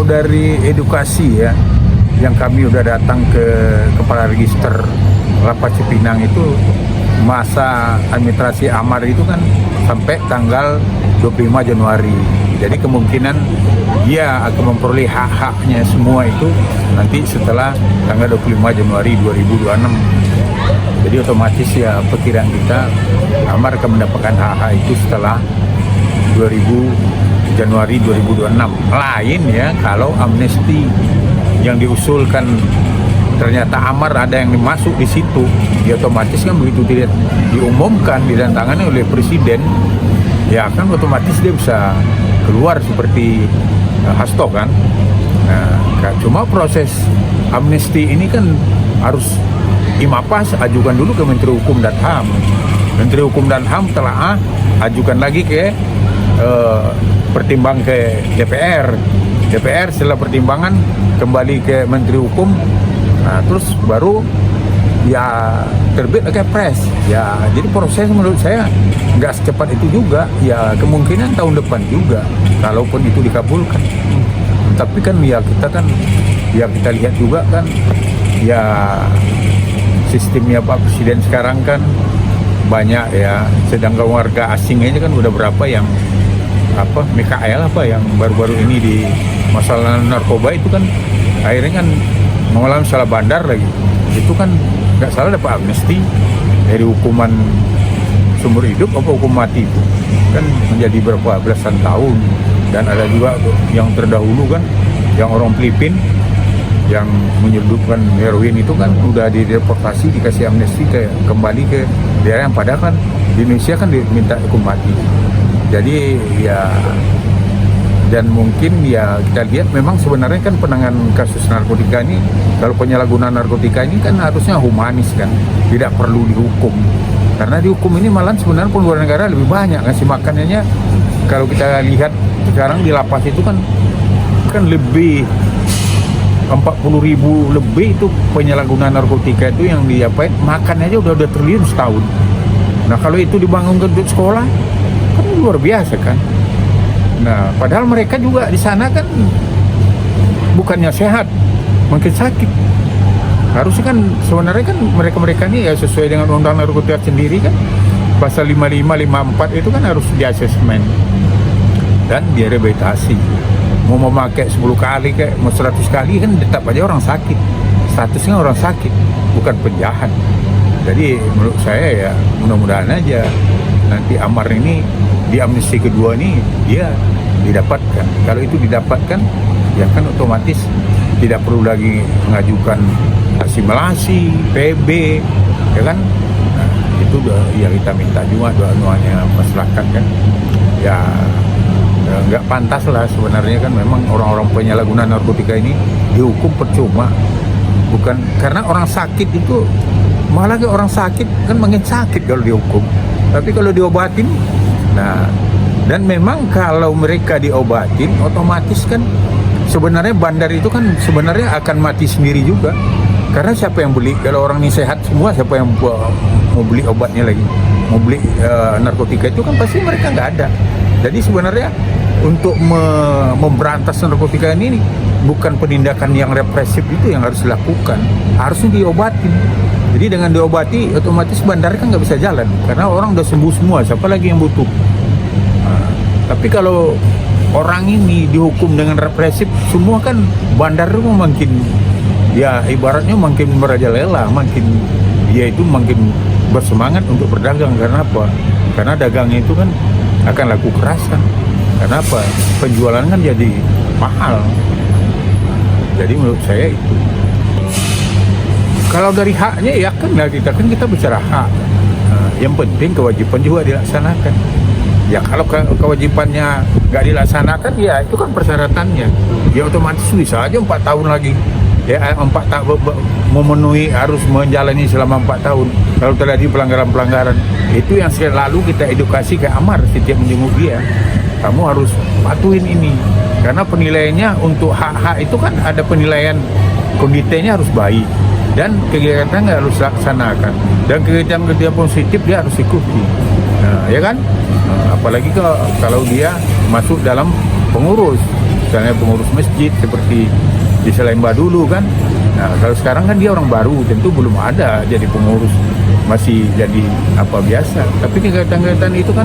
dari edukasi ya, yang kami udah datang ke Kepala Register Lapas Cipinang itu, masa administrasi amar itu kan sampai tanggal 25 Januari. Jadi kemungkinan dia akan memperoleh hak-haknya semua itu nanti setelah tanggal 25 Januari 2026. Jadi otomatis ya perkiraan kita amar akan mendapatkan hak-hak itu setelah 2000 Januari 2026. Lain ya kalau amnesti yang diusulkan ternyata amar ada yang masuk di situ, ya otomatis kan begitu tidak diumumkan, ditandatangani oleh presiden, ya kan otomatis dia bisa keluar seperti Hasto kan. Nah, cuma proses amnesti ini kan harus Imapas ajukan dulu ke Menteri Hukum dan HAM. Menteri Hukum dan HAM telah ajukan lagi ke pertimbang ke DPR. DPR setelah pertimbangan kembali ke Menteri Hukum. Nah, terus baru ya terbit ke Kepres. Ya, jadi proses menurut saya nggak secepat itu juga. Ya kemungkinan tahun depan juga, kalaupun itu dikabulkan. Tapi kan ya kita lihat juga kan ya sistemnya Pak Presiden sekarang kan banyak ya, sedangkan warga asing aja kan udah berapa yang MKL yang baru-baru ini di masalah narkoba itu kan akhirnya kan mengalami salah bandar lagi. Itu kan nggak salah dapat amnesti dari hukuman seumur hidup apa hukum mati itu kan menjadi berapa belasan tahun. Dan ada juga yang terdahulu kan yang orang Filipina yang menyelundupkan heroin itu kan udah dideportasi, dikasih amnesti kembali ke daerah yang padahal kan di Indonesia kan diminta hukum mati. Jadi ya, dan mungkin ya kita lihat memang sebenarnya kan penanganan kasus narkotika ini, kalau penyalahgunaan narkotika ini kan harusnya humanis kan, tidak perlu dihukum. Karena dihukum ini malah sebenarnya pengeluaran negara lebih banyak ngasih makanannya. Kalau kita lihat sekarang di lapas itu kan lebih 40.000 lebih itu penyalahgunaan narkotika itu yang diapain, makannya aja udah triliun setahun. Nah kalau itu dibangunkan untuk sekolah kan luar biasa kan. Nah padahal mereka juga di sana kan bukannya sehat, mungkin sakit. Harusnya kan sebenarnya kan mereka ini ya sesuai dengan undang narkotika sendiri kan, pasal 55, 54 itu kan harus diasesmen dan direhabilitasi. Mau memakai 10 kali kayak mau 100 kali kan tetap aja orang sakit, statusnya orang sakit, bukan penjahat. Jadi menurut saya ya mudah-mudahan aja nanti amar ini di amnesti kedua ini dia didapatkan. Kalau itu didapatkan ya kan otomatis tidak perlu lagi mengajukan asimilasi, PB, ya kan. Nah, itu ya kita minta juga doa-doanya masyarakat kan. Ya nggak pantas lah sebenarnya kan, memang orang-orang penyalahguna narkotika ini dihukum percuma. Bukan karena orang sakit itu, malah orang sakit kan makin sakit kalau dihukum. Tapi kalau diobatin, nah dan memang kalau mereka diobatin otomatis kan sebenarnya bandar itu kan sebenarnya akan mati sendiri juga. Karena siapa yang beli? Kalau orang ini sehat semua, siapa yang mau beli obatnya lagi? Mau beli narkotika itu kan pasti mereka nggak ada. Jadi sebenarnya untuk memberantas narkotika ini bukan penindakan yang represif itu yang harus dilakukan, harusnya diobatin. Jadi dengan diobati otomatis bandar kan nggak bisa jalan karena orang udah sembuh semua, siapa lagi yang butuh. Nah, tapi kalau orang ini dihukum dengan represif semua kan bandar itu makin ya ibaratnya makin merajalela, makin dia itu makin bersemangat untuk berdagang. Karena apa? Karena dagangnya itu kan akan laku keras kan. Kenapa? Penjualan kan jadi mahal. Jadi menurut saya itu. Kalau dari haknya ya kan kita bicara hak. Nah, yang penting kewajiban juga dilaksanakan. Ya kalau kewajibannya nggak dilaksanakan ya itu kan persyaratannya. Ya otomatis bisa aja 4 tahun lagi. Ya 4 tahun memenuhi harus menjalani selama 4 tahun. Kalau terjadi pelanggaran-pelanggaran itu yang selalu kita edukasi ke amar setiap menjenguk dia. Kamu harus patuhin ini karena penilaiannya untuk hak-hak itu kan ada penilaian kondisinya harus baik dan kegiatannya harus laksanakan dan kegiatan-kegiatan positif dia harus ikuti. Nah, ya kan? Nah, apalagi kalau dia masuk dalam pengurus misalnya pengurus masjid seperti di Salemba dulu kan. Nah, kalau sekarang kan dia orang baru, tentu belum ada jadi pengurus, masih jadi apa biasa. Tapi kegiatan-kegiatan itu kan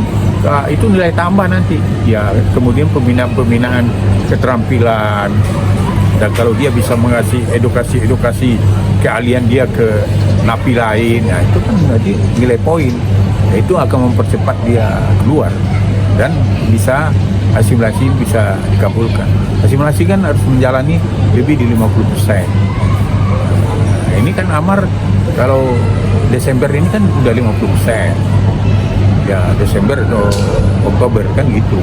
itu nilai tambah nanti. Ya, kemudian pembinaan keterampilan. Dan kalau dia bisa mengasih edukasi keahlian dia ke napi lain, nah itu kan nanti nilai poin. Nah, itu akan mempercepat dia keluar dan bisa asimilasi bisa dikabulkan. Asimilasi kan harus menjalani lebih di 50%. Nah, ini kan amar kalau Desember ini kan udah 50%. Ya Desember atau Oktober kan gitu.